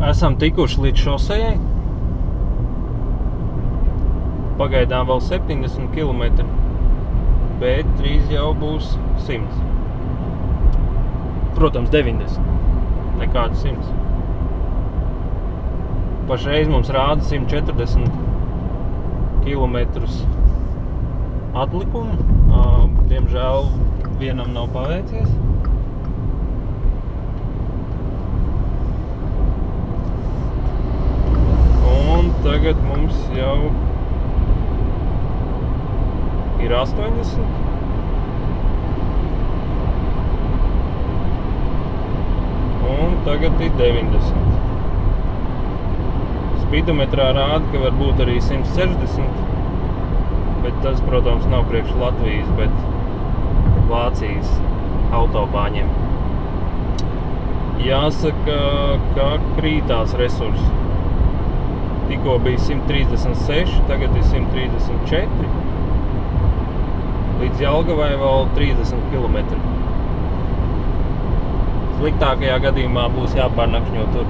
Esam tikuši līdz šosejai. Pagaidām vēl 70 km, bet drīz jau būs 100. Protams, 90. Nekāds 100. Pašreiz mums rāda 140 km atlikumu. Diemžēl vienam nav paveicies. Un tagad mums jau ir 80. Un tagad ir 90. Spidometrā rāda, ka var būt arī 160, bet tas, protams, nav priekš Latvijas, bet Vācijas autobāņiem. Jāsaka, ka krītās resursi. Tikko bija 136, tagad ir 134. Līdz Jelgavai vēl 30 km. Sliktākajā gadījumā būs jāpārnakšņo tur.